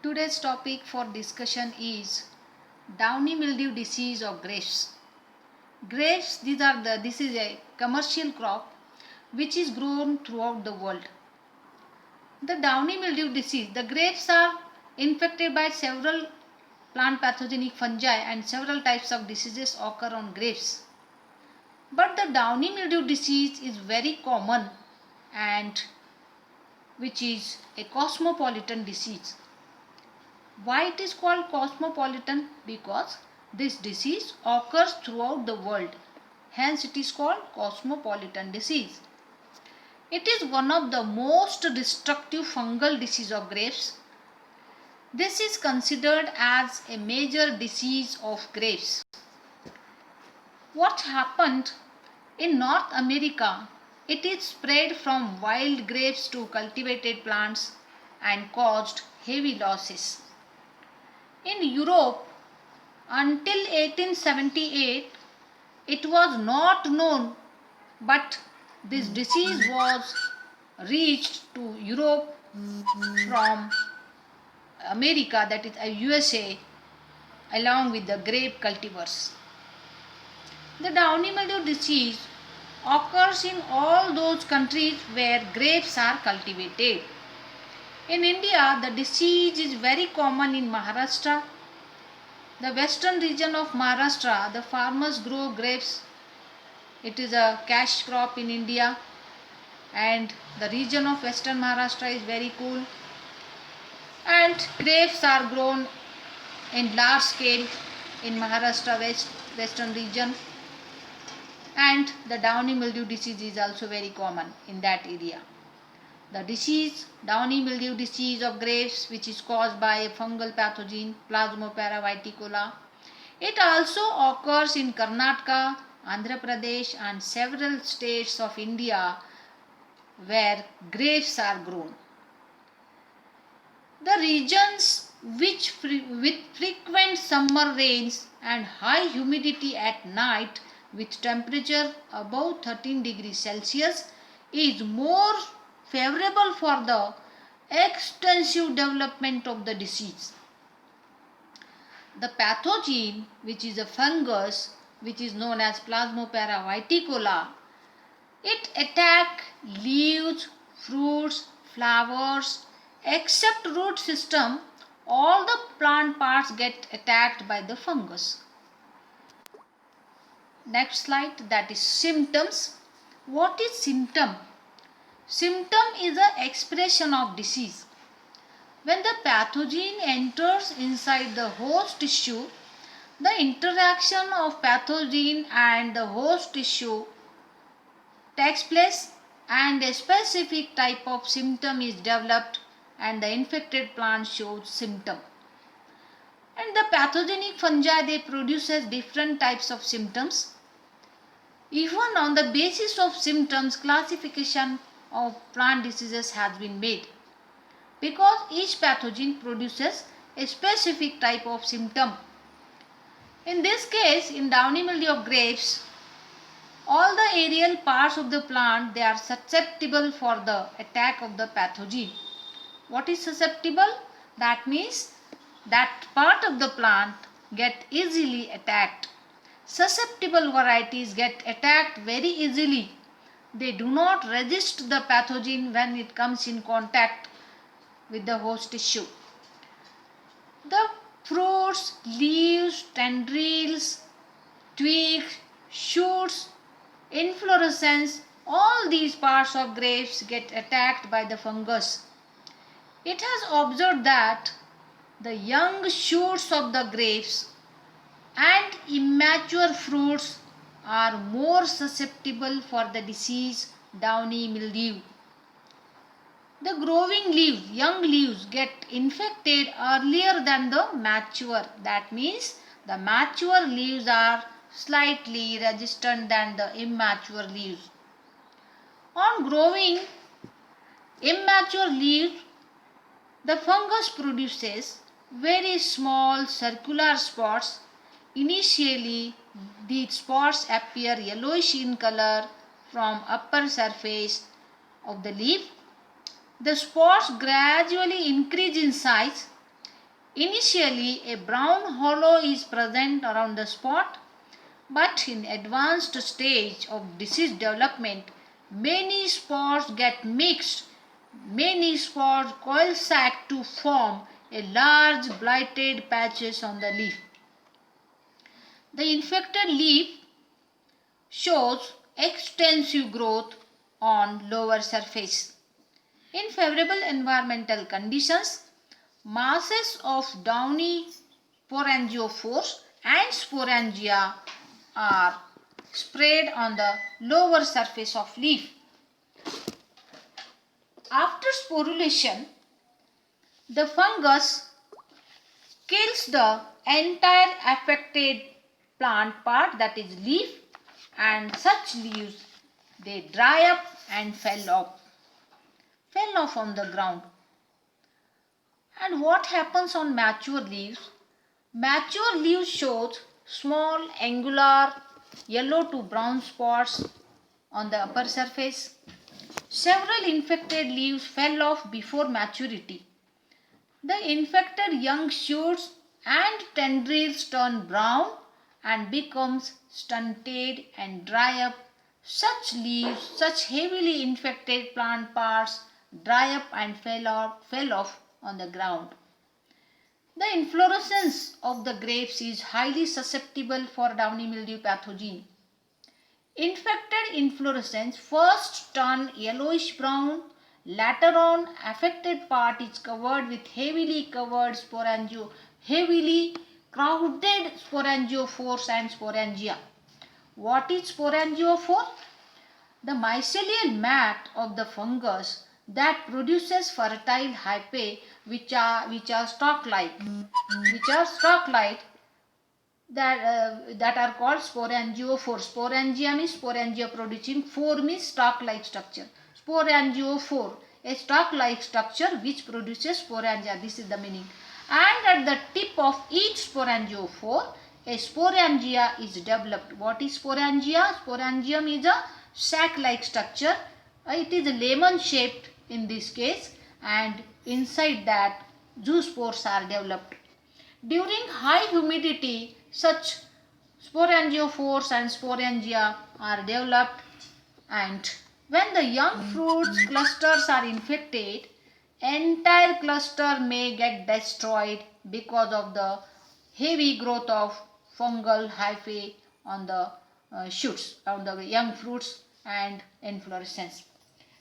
Today's topic for discussion is downy mildew disease of grapes. Grapes, this is a commercial crop which is grown throughout the world. The downy mildew disease, the grapes are infected by several plant pathogenic fungi and several types of diseases occur on grapes. But the downy mildew disease is very common and which is a cosmopolitan disease. Why it is called cosmopolitan? Because this disease occurs throughout the world. Hence it is called cosmopolitan disease. It is one of the most destructive fungal disease of grapes. This is considered as a major disease of grapes. What happened in North America? It is spread from wild grapes to cultivated plants and caused heavy losses. In Europe, until 1878, it was not known, but this disease was reached to Europe from America, that is USA, along with the grape cultivars. The downy mildew disease occurs in all those countries where grapes are cultivated. In India, the disease is very common in Maharashtra. The western region of Maharashtra, the farmers grow grapes. It is a cash crop in India, and the region of western Maharashtra is very cool. And grapes are grown in large scale in Maharashtra western region. And the downy mildew disease is also very common in that area. The disease, downy mildew disease of grapes, which is caused by a fungal pathogen, Plasmopara viticola. It also occurs in Karnataka, Andhra Pradesh and several states of India where grapes are grown. The regions with frequent summer rains and high humidity at night with temperature above 13 degrees Celsius is more favorable for the extensive development of the disease. The pathogen, which is a fungus which is known as Plasmopara viticola, it attacks leaves, fruits, flowers. Except root system, all the plant parts get attacked by the fungus. Next slide, that is symptoms. What is symptom? Symptom is an expression of disease. When the pathogen enters inside the host tissue, the interaction of pathogen and the host tissue takes place and a specific type of symptom is developed and the infected plant shows symptom. And the pathogenic fungi, they produces different types of symptoms. Even on the basis of symptoms, classification of plant diseases has been made because each pathogen produces a specific type of symptom. In this case, in downy mildew of grapes, all the aerial parts of the plant, they are susceptible for the attack of the pathogen. What is susceptible? That means that part of the plant get easily attacked. Susceptible varieties get attacked very easily. They do not resist the pathogen when it comes in contact with the host tissue. The fruits, leaves, tendrils, twigs, shoots, inflorescence, all these parts of grapes get attacked by the fungus. It has observed that the young shoots of the grapes and immature fruits are more susceptible for the disease downy mildew. The growing leaves, young leaves get infected earlier than the mature. That means the mature leaves are slightly resistant than the immature leaves. On growing immature leaves, the fungus produces very small circular spots. Initially, these spots appear yellowish in color from upper surface of the leaf. The spots gradually increase in size Initially, a brown halo is present around the spot, but in advanced stage of disease development, many spots get mixed. Many spots coalesce to form a large blighted patches on the leaf. The infected leaf shows extensive growth on lower surface. In favorable environmental conditions, masses of downy sporangiophores and sporangia are spread on the lower surface of leaf. After sporulation, the fungus kills the entire affected plant part, that is leaf, and such leaves they dry up and fell off on the ground. And what happens on mature leaves? Mature leaves shows small angular yellow to brown spots on the upper surface. Several infected leaves fell off before maturity. The infected young shoots and tendrils turn brown and becomes stunted and dry up. Such leaves, such heavily infected plant parts dry up and fell off on the ground. The inflorescence of the grapes is highly susceptible for downy mildew pathogen. Infected inflorescence first turn yellowish brown, later on affected part is covered with heavily crowded sporangiophores and sporangia. What is sporangiophore? The mycelial mat of the fungus that produces fertile hyphae which are stalk-like that are called sporangiophore. Sporangia means sporangia producing, phore means stalk-like structure. Sporangiophore, a stalk-like structure which produces sporangia. This is the meaning. And at the tip of each sporangiophore, a sporangia is developed. What is sporangia? Sporangium is a sac-like structure. It is lemon shaped in this case, and inside that zoospores are developed. During high humidity, such sporangiophores and sporangia are developed, and when the young fruits clusters are infected, entire cluster may get destroyed because of the heavy growth of fungal hyphae on the shoots, on the young fruits and inflorescence.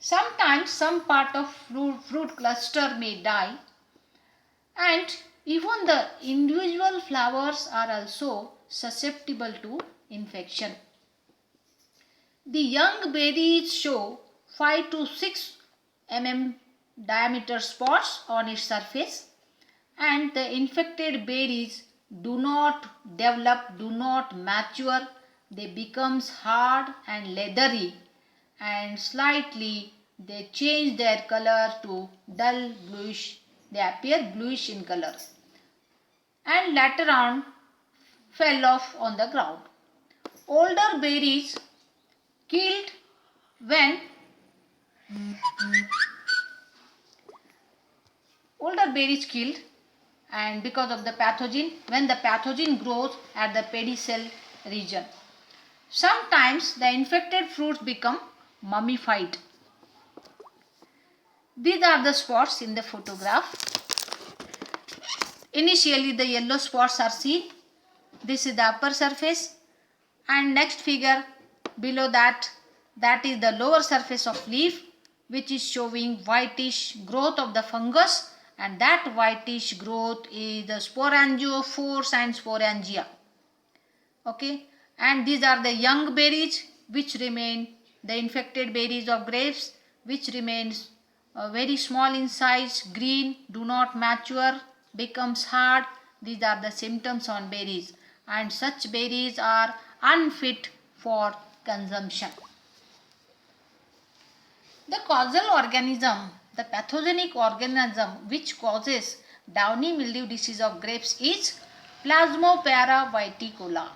Sometimes some part of fruit cluster may die, and even the individual flowers are also susceptible to infection. The young berries show 5 to 6 mm diameter spots on its surface, and the infected berries do not develop, do not mature. They become hard and leathery, and slightly they change their color to dull bluish. They appear bluish in color and later on fell off on the ground. Older berries killed when and because of the pathogen, when the pathogen grows at the pedicel region. Sometimes the infected fruits become mummified. These are the spots in the photograph. Initially the yellow spots are seen. This is the upper surface, and next figure below that is the lower surface of leaf, which is showing whitish growth of the fungus, and that whitish growth is the sporangiophores and sporangia. Okay, and these are the young berries which remain, the infected berries of grapes which remains very small in size, green, do not mature, becomes hard. These are the symptoms on berries, and such berries are unfit for consumption. The causal organism, the pathogenic organism which causes downy mildew disease of grapes is Plasmopara viticola.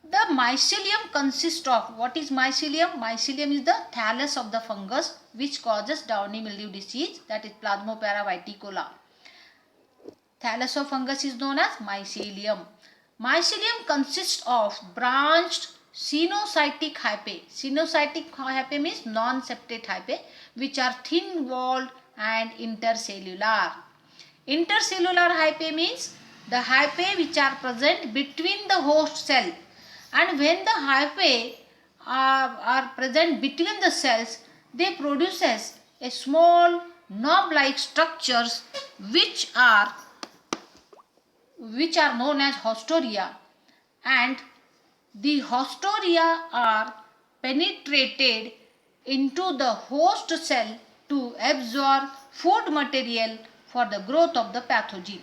The mycelium consists of, what is mycelium? Mycelium is the thallus of the fungus which causes downy mildew disease, that is Plasmopara viticola. Thalassofungus is known as mycelium. Mycelium consists of branched cenocytic hyphae. Cenocytic hyphae means non-septate hyphae, which are thin-walled and intercellular. Intercellular hyphae means the hyphae which are present between the host cell, and when the hyphae are present between the cells, they produces a small knob-like structures which are known as haustoria, and the haustoria are penetrated into the host cell to absorb food material for the growth of the pathogen.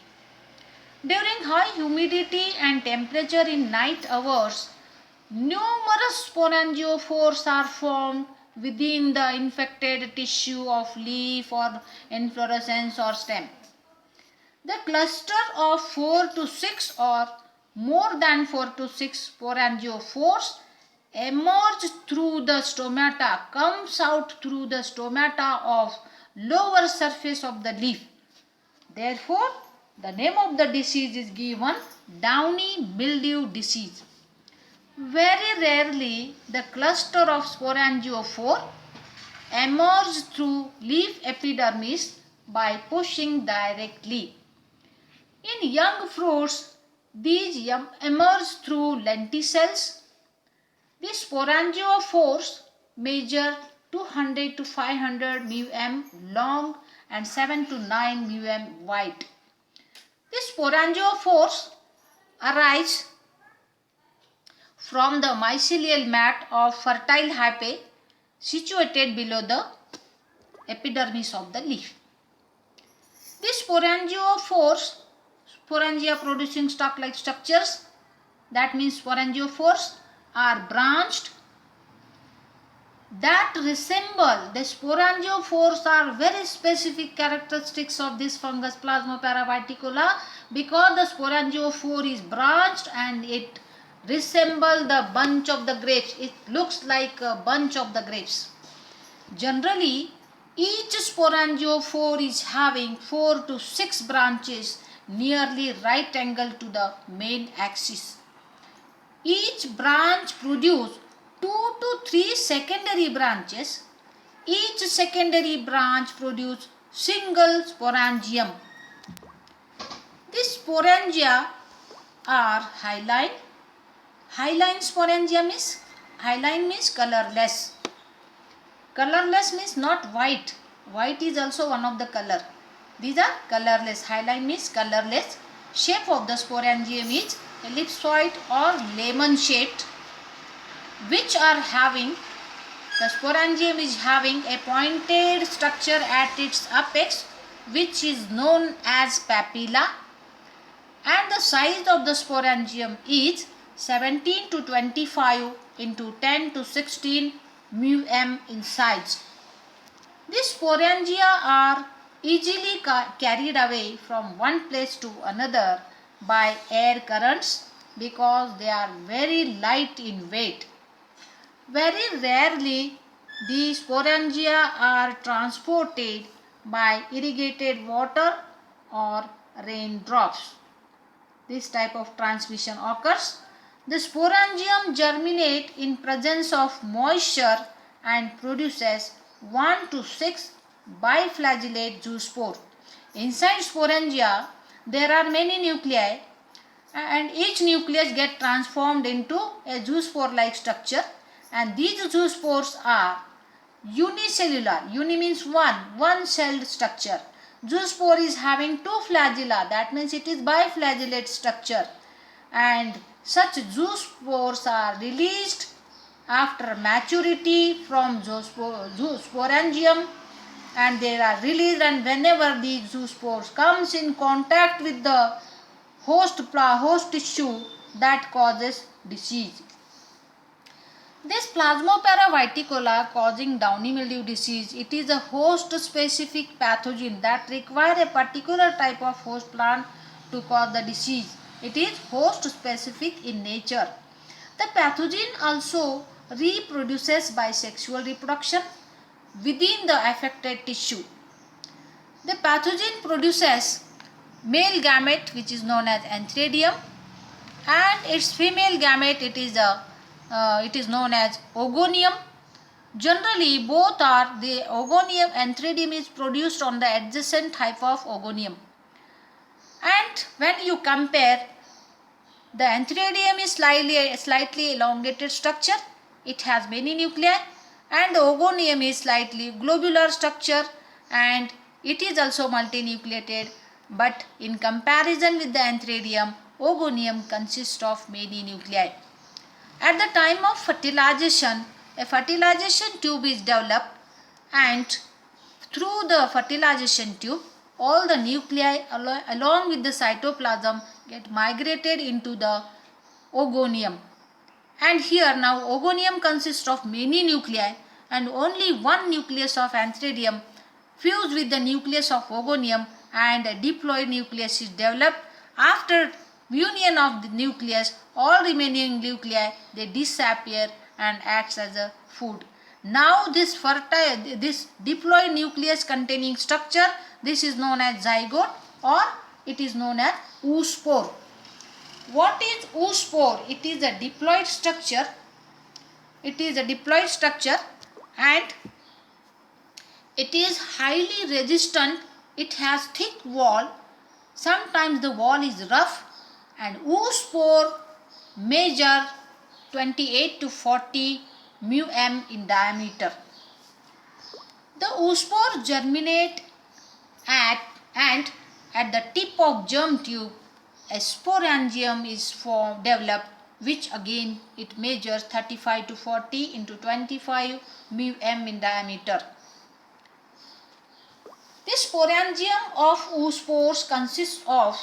During high humidity and temperature in night hours, numerous sporangiophores are formed within the infected tissue of leaf or inflorescence or stem. The cluster of 4 to 6 or more than 4 to 6 sporangiophores emerge through the stomata, comes out through the stomata of lower surface of the leaf. Therefore, the name of the disease is given downy mildew disease. Very rarely the cluster of sporangiophore emerge through leaf epidermis by pushing directly. In young fruits, these emerge through lenticels. These sporangiophores measure 200 to 500 μm long and 7 to 9 μm wide. These sporangiophores arise from the mycelial mat of fertile hyphae situated below the epidermis of the leaf. These sporangiophores, sporangia producing stalk-like structures, that means sporangiophores, are branched that resemble the sporangiophores are very specific characteristics of this fungus Plasmopara viticola, because the sporangiophore is branched and it resembles the bunch of the grapes. It looks like a bunch of the grapes. Generally, each sporangiophore is having 4 to 6 branches nearly right angle to the main axis. Each branch produces 2 to 3 secondary branches. Each secondary branch produces single sporangium. These sporangia are hyaline. Hyaline sporangia means colorless. Colorless means not white. White is also one of the color. These are colorless. Hyaline means colorless. Shape of the sporangium is ellipsoid or lemon shaped, which are having, the sporangium is having a pointed structure at its apex, which is known as papilla, and the size of the sporangium is 17 to 25 into 10 to 16 μm in size. These sporangia are easily carried away from one place to another by air currents because they are very light in weight. Very rarely these sporangia are transported by irrigated water or raindrops. This type of transmission occurs. The sporangium germinate in presence of moisture and produces 1 to 6 biflagellate zoospore. Inside sporangia, there are many nuclei, and each nucleus get transformed into a zoospore-like structure, and these zoospores are unicellular. Uni means one-celled structure. Zoospore is having 2 flagella, that means it is biflagellate structure, and such zoospores are released after maturity from sporangium, and they are released, and whenever these zoospores comes in contact with the host tissue, that causes disease. This Plasmopara viticola causing downy mildew disease, it is a host specific pathogen that require a particular type of host plant to cause the disease. It is host specific in nature. The pathogen also reproduces by sexual reproduction within the affected tissue. The pathogen produces male gamete which is known as Antheridium, and its female gamete it is known as Ogonium. Generally, both are the Ogonium and Antheridium is produced on the adjacent type of Ogonium. And when you compare, the Antheridium is slightly elongated structure. It has many nuclei, and the Ogonium is slightly globular structure, and it is also multinucleated. But in comparison with the Antheridium, Ogonium consists of many nuclei. At the time of fertilization, a fertilization tube is developed, and through the fertilization tube, all the nuclei along with the cytoplasm get migrated into the Ogonium. And here now Ogonium consists of many nuclei, and only one nucleus of Antheridium fused with the nucleus of Ogonium, and a diploid nucleus is developed. After union of the nucleus, all remaining nuclei they disappear and acts as a food. Now this diploid nucleus containing structure, this is known as zygote, or it is known as oospore. What is oospore? It is a diploid structure. It is a diploid structure, and it is highly resistant. It has thick wall. Sometimes the wall is rough, and oospore measure 28 to 40 μm in diameter. The oospore germinate and at the tip of germ tube a sporangium is developed, which again it measures 35 to 40 into 25 μm in diameter. This sporangium of oospores consists of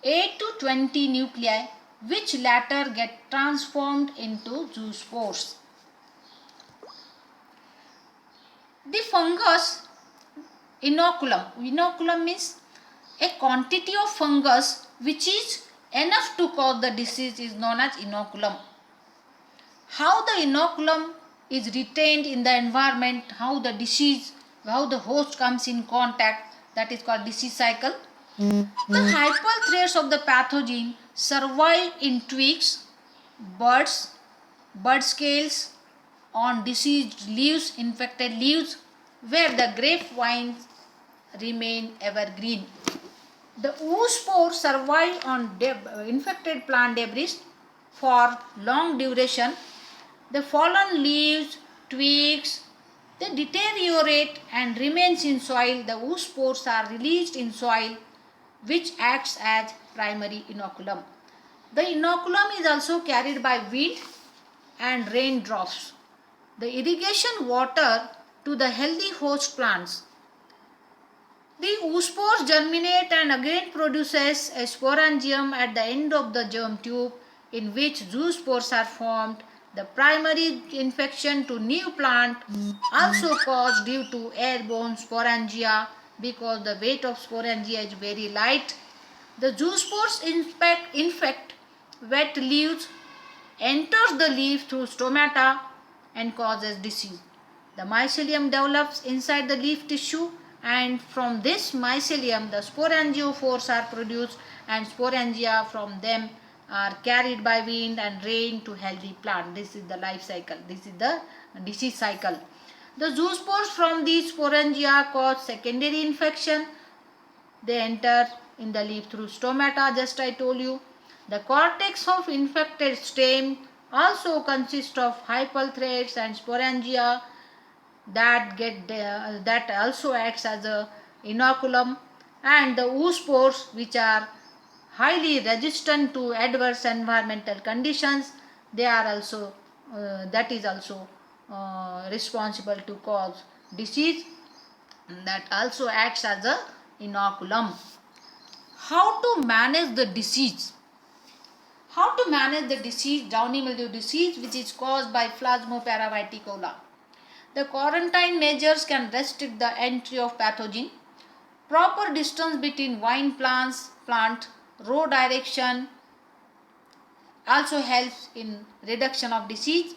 8 to 20 nuclei, which later get transformed into zoospores. The fungus inoculum. Inoculum means a quantity of fungus which is enough to cause the disease is known as inoculum. How the inoculum is retained in the environment, how the host comes in contact, that is called disease cycle. The hyphal threads of the pathogen survive in twigs, buds, bud scales, on diseased leaves, infected leaves, where the grapevines remain evergreen. The oospores survive on infected plant debris for long duration. The fallen leaves, twigs, they deteriorate and remains in soil. The oospores are released in soil, which acts as primary inoculum. The inoculum is also carried by wind and raindrops. The irrigation water to the healthy host plants. The oospores germinate and again produces a sporangium at the end of the germ tube, in which zoospores are formed. The primary infection to new plant also caused due to airborne sporangia, because the weight of sporangia is very light. The zoospores infect wet leaves, enters the leaf through stomata and causes disease. The mycelium develops inside the leaf tissue, and from this mycelium the sporangiophores are produced, and sporangia from them are carried by wind and rain to healthy plant. This is the life cycle. This is the disease cycle. The zoospores from these sporangia cause secondary infection. They enter in the leaf through stomata, just I told you. The cortex of infected stem also consists of hyphal threads and sporangia that also acts as a inoculum, and the oospores, which are highly resistant to adverse environmental conditions, they are also that is also responsible to cause disease, that also acts as a inoculum. How to manage the disease? How to manage the disease, downy mildew disease, which is caused by Plasmopara viticola? The quarantine measures can restrict the entry of pathogen. Proper distance between vine plant, row direction also helps in reduction of disease.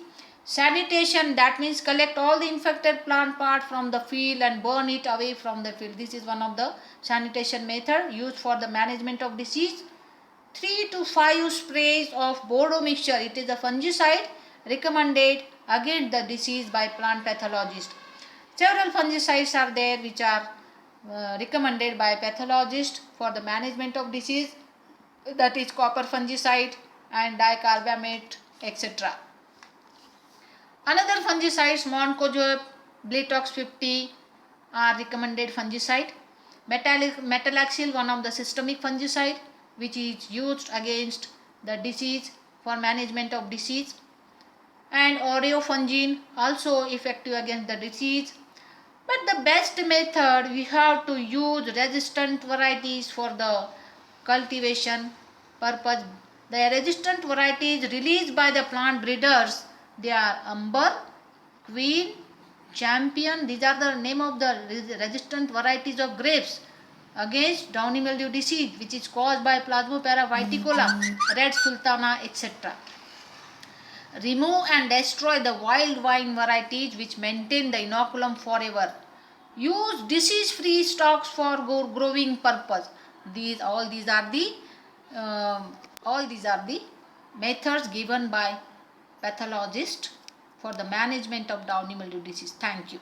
Sanitation, that means collect all the infected plant part from the field and burn it away from the field. This is one of the sanitation method used for the management of disease. 3 to 5 sprays of Bordeaux mixture, it is a fungicide recommended against the disease by plant pathologist. Several fungicides are there which are recommended by pathologist for the management of disease, that is copper fungicide and dicarbamate, etc. Another fungicides, Moncozeb, Bletox 50 are recommended fungicide. Metalaxyl, one of the systemic fungicide which is used against the disease for management of disease. And Aureofungin, also effective against the disease. But the best method, we have to use resistant varieties for the cultivation purpose. The resistant varieties released by the plant breeders, they are Amber, Queen, Champion. These are the name of the resistant varieties of grapes against downy mildew disease which is caused by Plasmopara viticola, red sultana, etc. Remove and destroy the wild vine varieties which maintain the inoculum forever. Use disease-free stocks for growing purpose. All these are the methods given by pathologist for the management of downy mildew disease. Thank you.